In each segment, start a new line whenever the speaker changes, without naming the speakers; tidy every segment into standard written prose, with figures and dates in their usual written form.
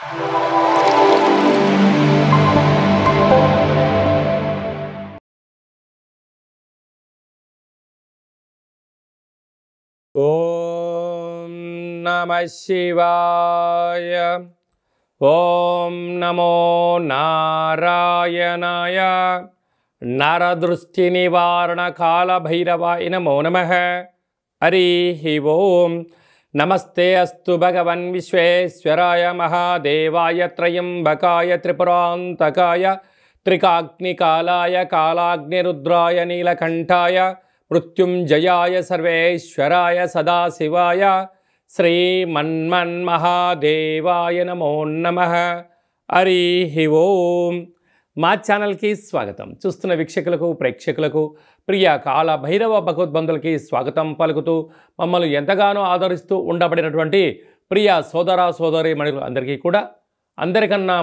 ఓం నమః శివాయ. ఓం నమో నారాయణాయ. నరదృష్టి నివారణ కాల భైరవాయ నమో నమః. హరి ఓం. నమస్తే అస్తు భగవన్ విశ్వేశ్వరాయ మహాదేవాయ త్రయంబకాయ త్రిపురాంతకాయ త్రికాగ్నికాలాయ కాలాగ్నిరుద్రాయ నీలకంఠాయ మృత్యుంజయాయ సర్వేశ్వరాయ సదాశివాయ శ్రీమన్మన్మహాదేవాయ నమో నమః. హరి ఓం. మా ఛానల్కి స్వాగతం. చూస్తున్న వీక్షకులకు ప్రేక్షకులకు ప్రియ కాల భైరవ భగవద్బంధులకి స్వాగతం పలుకుతూ మమ్మల్ని ఎంతగానో ఆదరిస్తూ ఉండబడినటువంటి ప్రియ సోదర సోదరి మణులు అందరికీ కూడా అందరికన్నా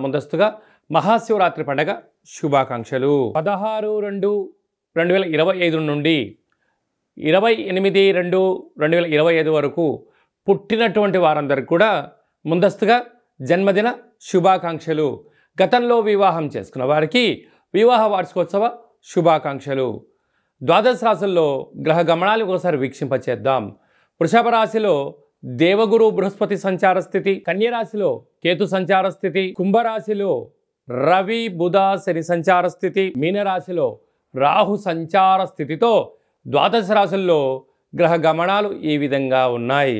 ముందస్తుగా మహాశివరాత్రి పండగ శుభాకాంక్షలు. 16/2/2025 నుండి 28/2/2025 వరకు పుట్టినటువంటి వారందరికీ కూడా ముందస్తుగా జన్మదిన శుభాకాంక్షలు. గతంలో వివాహం చేసుకున్న వారికి వివాహ వార్షికోత్సవ శుభాకాంక్షలు. ద్వాదశ రాశుల్లో గ్రహ గమనాలు ఒకసారి వీక్షింపచేద్దాం. వృషభ రాశిలో దేవగురు బృహస్పతి సంచార స్థితి, కన్యరాశిలో కేతు సంచార స్థితి, కుంభరాశిలో రవి బుధ శని సంచార స్థితి, మీనరాశిలో రాహు సంచార స్థితితో ద్వాదశ రాశుల్లో గ్రహ గమనాలు ఈ విధంగా ఉన్నాయి.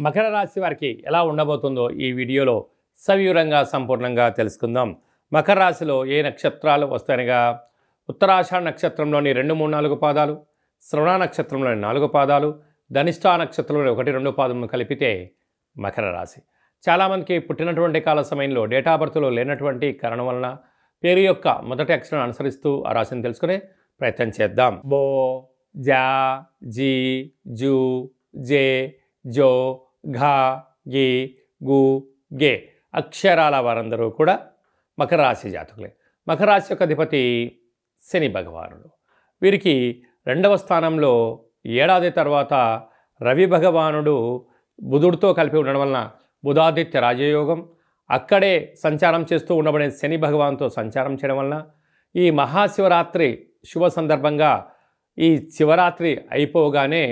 మకర రాశి వారికి ఎలా ఉండబోతుందో ఈ వీడియోలో సవివరంగా సంపూర్ణంగా తెలుసుకుందాం. మకర రాశిలో ఏ నక్షత్రాలు వస్తాయనగా ఉత్తరాషాఢ నక్షత్రంలోని 2, 3, 4 పాదాలు, శ్రవణ నక్షత్రంలోని 4 పాదాలు, ధనిష్ఠా నక్షత్రంలోని 1, 2 పాదములు కలిపితే మకర రాశి. చాలామందికి పుట్టినటువంటి కాల సమయంలో డేట్ ఆఫ్ బర్త్లో లేనటువంటి కారణం వలన పేరు యొక్క మొదటి అక్షరం అనుసరిస్తూ ఆ రాశిని తెలుసుకునే ప్రయత్నం చేద్దాం. బో, జా, జీ, జూ, జే, జో, ఘా, గి, గు, గే అక్షరాల వారందరూ కూడా మకర రాశి జాతకులే. మకర రాశి యొక్క అధిపతి శని భగవానుడు. వీరికి 2వ స్థానంలో ఏడాది తర్వాత రవి భగవానుడు బుధుడితో కలిపి ఉండడం వలన బుధాదిత్య రాజయోగం, అక్కడే సంచారం చేస్తూ ఉండబడే శని భగవాన్తో సంచారం చేయడం వలన ఈ మహాశివరాత్రి శుభ సందర్భంగా ఈ శివరాత్రి అయిపోగానే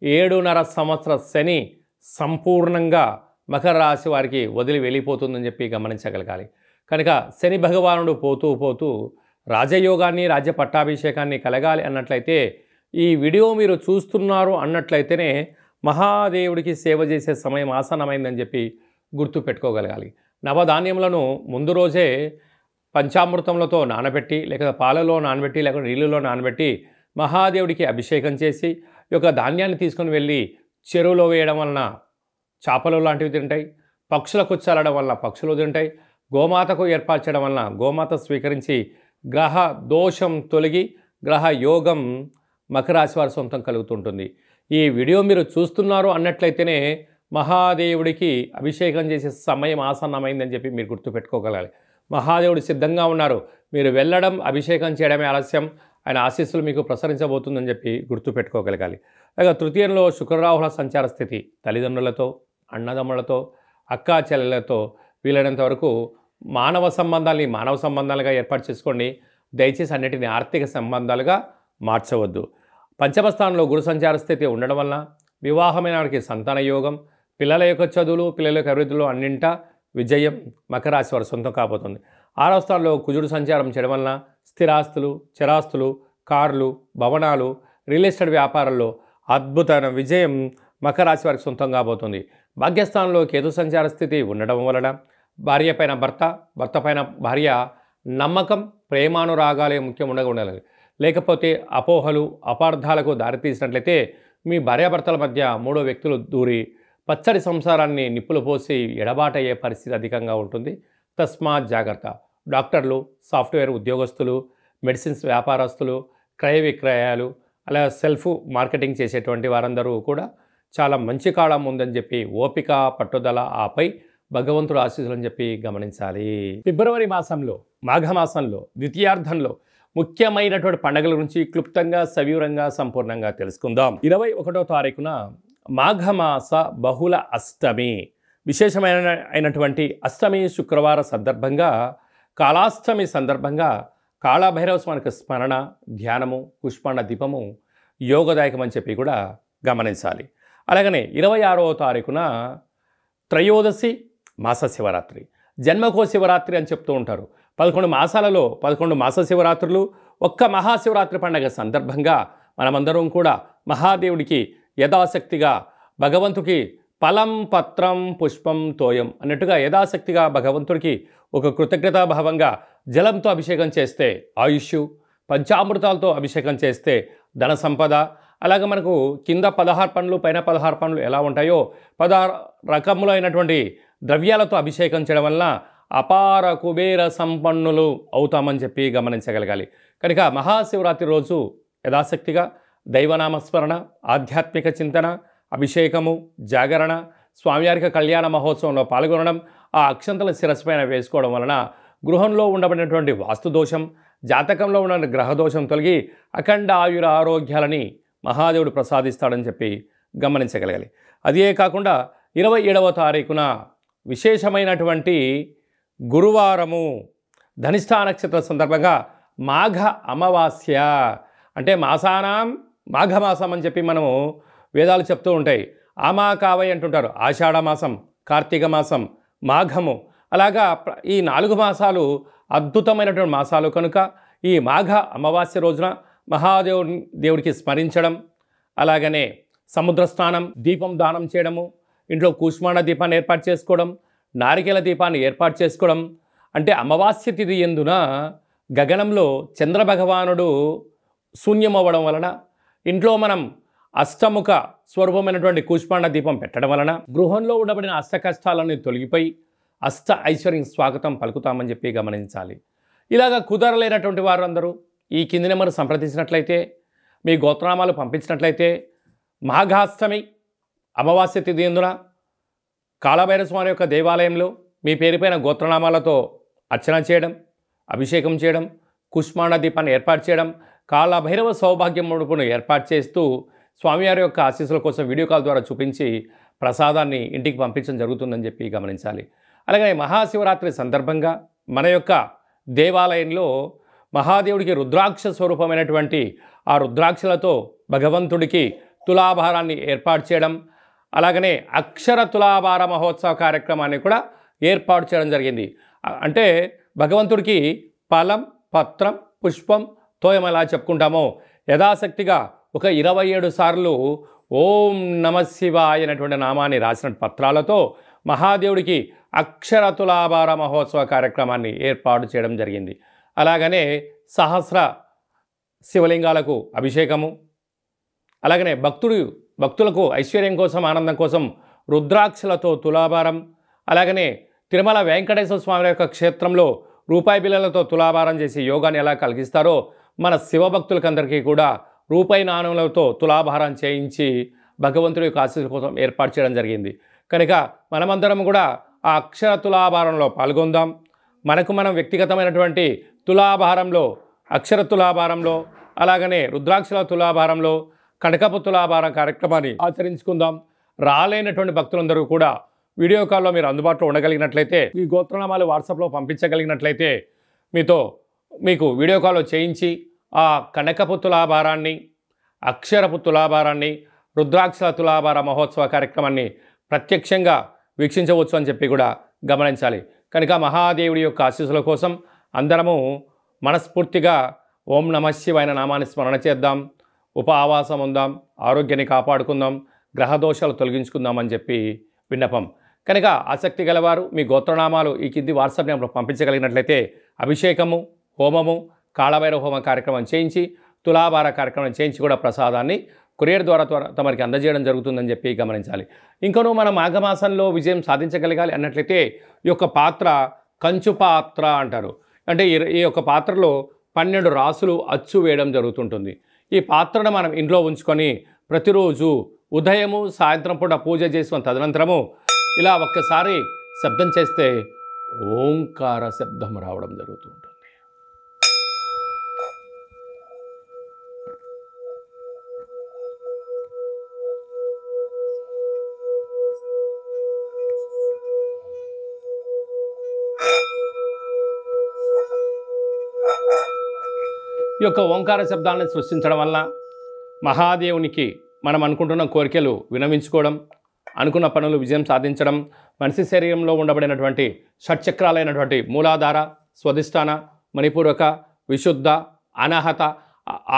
7.5 సంవత్సర శని సంపూర్ణంగా మకర రాశి వారికి వదిలి వెళ్ళిపోతుందని చెప్పి గమనించగలగాలి. కనుక శని భగవానుడు పోతూ పోతూ రాజయోగాన్ని రాజ్య పట్టాభిషేకాన్ని కలగాలి అన్నట్లయితే ఈ వీడియో మీరు చూస్తున్నారు అన్నట్లయితేనే మహాదేవుడికి సేవ చేసే సమయం ఆసన్నమైందని చెప్పి గుర్తు పెట్టుకోగలగాలి. నవధాన్యములను ముందు రోజే పంచామృతములతో నానబెట్టి లేక పాలలో నానబెట్టి లేక నీళ్ళలో నానబెట్టి మహాదేవుడికి అభిషేకం చేసి ఈ యొక్క ధాన్యాన్ని తీసుకొని వెళ్ళి చెరువులో వేయడం వలన చేపలు లాంటివి తింటాయి, పక్షులకు చల్లడం వలన పక్షులు తింటాయి, గోమాతకు ఏర్పరచడం వలన గోమాత స్వీకరించి గ్రహ దోషం తొలగి గ్రహ యోగం మకర రాశి వారి సొంతం కలుగుతుంటుంది. ఈ వీడియో మీరు చూస్తున్నారు అన్నట్లయితేనే మహాదేవుడికి అభిషేకం చేసే సమయం ఆసన్నమైందని చెప్పి మీరు గుర్తుపెట్టుకోగలగాలి. మహాదేవుడు సిద్ధంగా ఉన్నారు, మీరు వెళ్ళడం అభిషేకం చేయడమే ఆలస్యం, ఆయన ఆశీస్సులు మీకు ప్రసరించబోతుందని చెప్పి గుర్తుపెట్టుకోగలగాలి. అలాగే తృతీయంలో శుక్రరాహుల సంచార స్థితి తల్లిదండ్రులతో, అన్నదమ్ములతో, అక్కా చెల్లెలతో వీలైనంత వరకు మానవ సంబంధాలుగా ఏర్పాటు చేసుకోండి. దయచేసి అన్నిటిని ఆర్థిక సంబంధాలుగా మార్చవద్దు. పంచమ స్థానంలో గురు సంచార స్థితి ఉండడం వలన వివాహమైన వారికి సంతాన యోగం, పిల్లల యొక్క చదువులు, పిల్లల యొక్క అభివృద్ధిలో అన్నింటా విజయం మకర రాశి వారి సొంతం కాబోతుంది. 6వ స్థానంలో కుజుడు సంచారం చేయడం వలన స్థిరాస్తులు, చరాస్తులు, కార్లు, భవనాలు, రియల్ ఎస్టేట్ వ్యాపారాల్లో అద్భుతమైన విజయం మకర రాశి వారికి సొంతం కాబోతుంది. భాగ్యస్థానంలో కేతు సంచార స్థితి ఉండడం వలన భార్య పైన భర్త, భర్త పైన భార్య నమ్మకం, ప్రేమానురాగాలే ముఖ్యం ఉండాలి. లేకపోతే అపోహలు, అపార్థాలకు దారితీసినట్లయితే మీ భార్యాభర్తల మధ్య 3వ వ్యక్తులు దూరి పచ్చడి సంసారాన్ని నిప్పులు పోసి ఎడబాటయ్యే పరిస్థితి అధికంగా ఉంటుంది. తస్మాత్ జాగ్రత్త. డాక్టర్లు, సాఫ్ట్వేర్ ఉద్యోగస్తులు, మెడిసిన్స్ వ్యాపారస్తులు, క్రయ విక్రయాలు, అలా సెల్ఫ్ మార్కెటింగ్ చేసేటువంటి వారందరూ కూడా చాలా మంచి కాలం ఉందని చెప్పి ఓపిక, పట్టుదల, ఆపై భగవంతుడు ఆశీస్సులని చెప్పి గమనించాలి. ఫిబ్రవరి మాసంలో, మాఘమాసంలో, ద్వితీయార్థంలో ముఖ్యమైనటువంటి పండుగల గురించి క్లుప్తంగా సవివరంగా సంపూర్ణంగా తెలుసుకుందాం. 21వ తారీఖున మాఘమాస బహుళ అష్టమి అయినటువంటి అష్టమి శుక్రవార సందర్భంగా కాళాష్టమి సందర్భంగా కాళభైరవ స్వామికి స్మరణ ధ్యానము పుష్పాండ దీపము యోగదాయకం అని చెప్పి కూడా గమనించాలి. అలాగనే 26వ తారీఖున త్రయోదశి మాస శివరాత్రి, జన్మకో శివరాత్రి అని చెప్తూ ఉంటారు. 11 మాసాలలో 11 మాస శివరాత్రులు, ఒక్క మహాశివరాత్రి పండగ సందర్భంగా మనమందరం కూడా మహాదేవుడికి యథాశక్తిగా భగవంతుడికి ఫలం పత్రం పుష్పం తోయం అన్నట్టుగా యథాశక్తిగా భగవంతుడికి ఒక కృతజ్ఞతాభావంగా జలంతో అభిషేకం చేస్తే ఆయుష్, పంచామృతాలతో అభిషేకం చేస్తే ధన సంపద, అలాగే మనకు కింద 16 పండ్లు పైన 16 పండ్లు ఎలా ఉంటాయో 16 రకములైనటువంటి ద్రవ్యాలతో అభిషేకం చేయడం వలన అపార కుబేర సంపన్నులు అవుతామని చెప్పి గమనించగలగాలి. కనుక మహాశివరాత్రి రోజు యథాశక్తిగా దైవనామస్మరణ, ఆధ్యాత్మిక చింతన, అభిషేకము, జాగరణ, స్వామివారికి కళ్యాణ మహోత్సవంలో పాల్గొనడం, ఆ అక్షంతల శిరస్సుపైన వేసుకోవడం వలన గృహంలో ఉండబడినటువంటి వాస్తుదోషం, జాతకంలో ఉన్న గ్రహదోషం తొలగి అఖండ ఆయుర ఆరోగ్యాలని మహాదేవుడు ప్రసాదిస్తాడని చెప్పి గమనించగలగాలి. అదే కాకుండా 27వ తారీఖున విశేషమైనటువంటి గురువారము ధనిష్ఠా నక్షత్ర సందర్భంగా మాఘ అమావాస్య, అంటే మాసానాం మాఘమాసం అని చెప్పి మనము వేదాలు చెప్తూ ఉంటాయి. ఆమాకావై అంటుంటారు. ఆషాఢ మాసం, కార్తీక మాసం, మాఘము, అలాగా ఈ 4 మాసాలు అద్భుతమైనటువంటి మాసాలు కనుక ఈ మాఘ అమావాస్య రోజున దేవుడికి స్మరించడం, అలాగనే సముద్ర స్నానం, దీపం దానం చేయడము, ఇంట్లో కూష్మాండ దీపాన్ని ఏర్పాటు చేసుకోవడం, నారికేల దీపాన్ని ఏర్పాటు చేసుకోవడం, అంటే అమావాస్య తిథి యందున గగనంలో చంద్రభగవానుడు శూన్యమవ్వడం వలన ఇంట్లో మనం అష్టముఖ స్వరూపమైనటువంటి కూష్మాండ దీపం పెట్టడం వలన గృహంలో ఉండబడిన అష్ట కష్టాలన్నీ తొలగిపోయి అష్ట ఐశ్వర్యం స్వాగతం పలుకుతామని చెప్పి గమనించాలి. ఇలాగ కుదరలేనటువంటి వారందరూ ఈ కింది నెంబర్ సంప్రదించినట్లయితే, మీ గోత్రనామాలు పంపించినట్లయితే మాఘాష్టమి అమావాస్య తిథి యందున కాళభైరవ స్వామి యొక్క దేవాలయంలో మీ పేరుపైన గోత్రనామాలతో అర్చన చేయడం, అభిషేకం చేయడం, కుష్మాండ దీపాన్ని ఏర్పాటు చేయడం, కాళభైరవ సౌభాగ్యం ముడుపును ఏర్పాటు చేస్తూ స్వామివారి యొక్క ఆశీస్సుల కోసం వీడియో కాల్ ద్వారా చూపించి ప్రసాదాన్ని ఇంటికి పంపించడం జరుగుతుందని చెప్పి గమనించాలి. అలాగే మహాశివరాత్రి సందర్భంగా మన యొక్క దేవాలయంలో మహాదేవుడికి రుద్రాక్ష స్వరూపమైనటువంటి ఆ రుద్రాక్షలతో భగవంతుడికి తులాభారాన్ని ఏర్పాటు చేయడం, అలాగనే అక్షర తులాభార మహోత్సవ కార్యక్రమాన్ని కూడా ఏర్పాటు చేయడం జరిగింది. అంటే భగవంతుడికి ఫలం పత్రం పుష్పం తోయం ఎలా చెప్పుకుంటామో యథాశక్తిగా ఒక 27 సార్లు ఓం నమ శివాయ అనేటువంటి నామాన్ని రాసిన పత్రాలతో మహాదేవుడికి అక్షర తులాభార మహోత్సవ కార్యక్రమాన్ని ఏర్పాటు చేయడం జరిగింది. అలాగనే సహస్ర శివలింగాలకు అభిషేకము, అలాగనే భక్తులకు ఐశ్వర్యం కోసం ఆనందం కోసం రుద్రాక్షలతో తులాభారం, అలాగనే తిరుమల వెంకటేశ్వర స్వామి యొక్క క్షేత్రంలో రూపాయి బిళ్ళలతో తులాభారం చేసి యోగాన్ని ఎలా కలిగిస్తారో మన శివభక్తులకందరికీ కూడా రూపాయి నాణ్యాలతో తులాభారం చేయించి భగవంతుడి యొక్క ఆశీస్సుల కోసం ఏర్పాటు చేయడం జరిగింది. కనుక మనమందరం కూడా ఆ అక్షర తులాభారంలో పాల్గొందాం. మనం వ్యక్తిగతమైనటువంటి తులాభారంలో, అక్షర తులాభారంలో, అలాగనే రుద్రాక్షల తులాభారంలో, కనకపు తులాభారం కార్యక్రమాన్ని ఆచరించుకుందాం. రాలేనటువంటి భక్తులందరూ కూడా వీడియో కాల్లో మీరు అందుబాటులో ఉండగలిగినట్లయితే, ఈ గోత్రనామాలు వాట్సాప్లో పంపించగలిగినట్లయితే మీకు వీడియో కాల్లో చేయించి ఆ కనకపు తులాభారాన్ని, అక్షరపు తులాభారాన్ని, రుద్రాక్షల తులాభార మహోత్సవ కార్యక్రమాన్ని ప్రత్యక్షంగా వీక్షించవచ్చు అని చెప్పి కూడా గమనించాలి. కనుక మహాదేవుడి యొక్క ఆశీస్సుల కోసం అందరము మనస్ఫూర్తిగా ఓం నమ శివాయ నామాన్ని స్మరణ చేద్దాం, ఉపవాసం ఉందాం, ఆరోగ్యాన్ని కాపాడుకుందాం, గ్రహదోషాలు తొలగించుకుందాం అని చెప్పి విన్నపం. కనుక ఆసక్తి గలవారు మీ గోత్రనామాలు ఈ కింది వాట్సాప్ నెంబర్ పంపించగలిగినట్లయితే అభిషేకము, హోమము, కాళభైరవ హోమ కార్యక్రమం చేయించి తులాభార కార్యక్రమం చేయించి కూడా ప్రసాదాన్ని కొరియర్ ద్వారా తమరికి అందజేయడం జరుగుతుందని చెప్పి గమనించాలి. ఇంకనూ మనం మాఘమాసంలో విజయం సాధించగలగాలి అన్నట్లయితే ఈ యొక్క పాత్ర కంచు పాత్ర అంటారు. అంటే ఈ యొక్క పాత్రలో 12 రాసులు అచ్చు వేయడం జరుగుతుంటుంది. ఈ పాత్రను మనం ఇంట్లో ఉంచుకొని ప్రతిరోజు ఉదయము సాయంత్రం పూట పూజ చేసుకున్న తదనంతరము ఇలా ఒక్కసారి శబ్దం చేస్తే ఓంకార శబ్దం రావడం జరుగుతుంటుంది. ఈ యొక్క ఓంకార శబ్దాలను సృష్టించడం వల్ల మహాదేవునికి మనం అనుకుంటున్న కోరికలు వినవించుకోవడం, అనుకున్న పనులు విజయం సాధించడం, మనిషి శరీరంలో ఉండబడినటువంటి షట్చక్రాలైనటువంటి మూలాధార, స్వధిష్టాన, మణిపూరక, విశుద్ధ, అనాహత,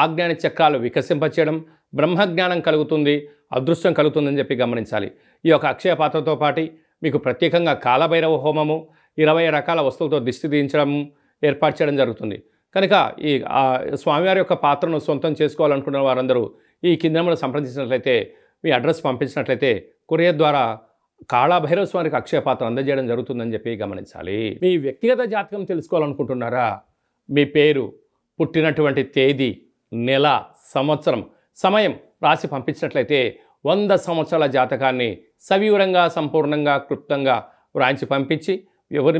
ఆజ్ఞాన చక్రాలు వికసింపచేయడం, బ్రహ్మజ్ఞానం కలుగుతుంది, అదృష్టం కలుగుతుందని చెప్పి గమనించాలి. ఈ యొక్క అక్షయ పాత్రతో పాటు మీకు ప్రత్యేకంగా కాలభైరవ హోమము, 20 రకాల వస్తువులతో దిష్టి తీయించడం ఏర్పాటు చేయడం జరుగుతుంది. కనుక ఈ స్వామివారి యొక్క పాత్రను సొంతం చేసుకోవాలనుకున్న వారందరూ ఈ కింద నెంబర్ను సంప్రదించినట్లయితే, మీ అడ్రస్ పంపించినట్లయితే కొరియర్ ద్వారా కాళభైరవ స్వామికి అక్షయ పాత్ర అందజేయడం జరుగుతుందని చెప్పి గమనించాలి. మీ వ్యక్తిగత జాతకం తెలుసుకోవాలనుకుంటున్నారా? మీ పేరు, పుట్టినటువంటి తేదీ, నెల, సంవత్సరం, సమయం రాసి పంపించినట్లయితే 100 సంవత్సరాల జాతకాన్ని సవివరంగా, సంపూర్ణంగా, క్లుప్తంగా వ్రాయించి పంపించి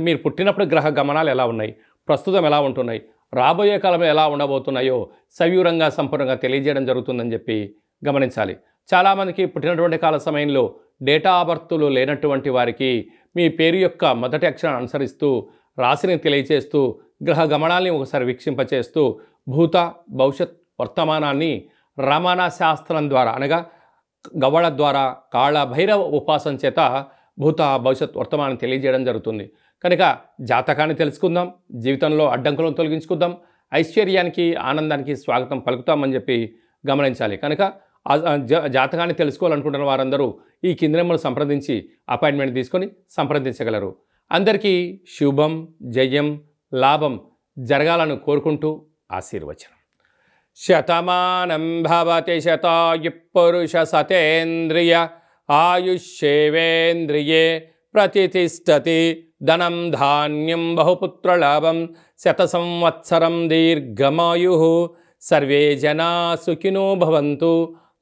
మీరు పుట్టినప్పుడు గ్రహ గమనాలు ఎలా ఉన్నాయి, ప్రస్తుతం ఎలా ఉంటున్నాయి, రాబోయే కాలంలో ఎలా ఉండబోతున్నాయో సవివరంగా, సంపూర్ణంగా తెలియజేయడం జరుగుతుందని చెప్పి గమనించాలి. చాలామందికి పుట్టినటువంటి కాల సమయంలో డేటా ఆఫ్ బర్త్లు లేనటువంటి వారికి మీ పేరు యొక్క మొదటి అక్షరాన్ని అనుసరిస్తూ రాశిని తెలియజేస్తూ గ్రహ గమనాల్ని ఒకసారి వీక్షింపచేస్తూ భూత, భవిష్యత్, వర్తమానాన్ని రమణ శాస్త్రం ద్వారా అనగా గవ్వళ ద్వారా కాళభైరవ ఉపాసన చేత భూత, భవిష్యత్, వర్తమానం తెలియజేయడం జరుగుతుంది. కనుక జాతకాన్ని తెలుసుకుందాం, జీవితంలో అడ్డంకులను తొలగించుకుందాం, ఐశ్వర్యానికి, ఆనందానికి స్వాగతం పలుకుతామని చెప్పి గమనించాలి. కనుక జాతకాన్ని తెలుసుకోవాలనుకుంటున్న వారందరూ ఈ కింది నెంబర్ను సంప్రదించి అపాయింట్మెంట్ తీసుకొని సంప్రదించగలరు. అందరికీ శుభం, జయం, లాభం జరగాలని కోరుకుంటూ ఆశీర్వచనం. శతమానం భవతి శతాయుః పురుష సతేంద్రియ ఆయుష్యేవేంద్రియే ప్రతితిష్టతి ధనం ధాన్యం బహుపుత్రలాభం శత సంవత్సరం దీర్ఘమాయుః. సర్వే జనా సుఖినో భవంతు,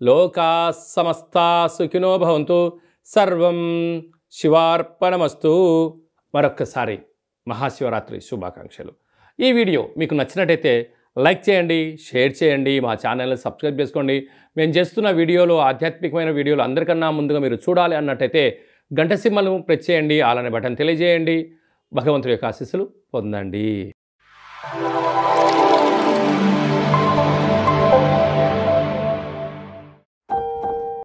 లోకా సమస్తా సుఖినో భవంతు. సర్వం శివార్పణమస్తు. మరొక్కసారి మహాశివరాత్రి శుభాకాంక్షలు. ఈ వీడియో మీకు నచ్చినట్టయితే లైక్ చేయండి, షేర్ చేయండి, మా ఛానల్ని సబ్స్క్రైబ్ చేసుకోండి. మేము చేస్తున్న వీడియోలు, ఆధ్యాత్మికమైన వీడియోలు అందరికన్నా ముందుగా మీరు చూడాలి అన్నట్టయితే గంట సింబల్ను ప్రెస్ చేయండి, ఆల్ అనే బటన్ తెలియజేయండి. భగవంతుడి యొక్క ఆశీస్సులు పొందండి.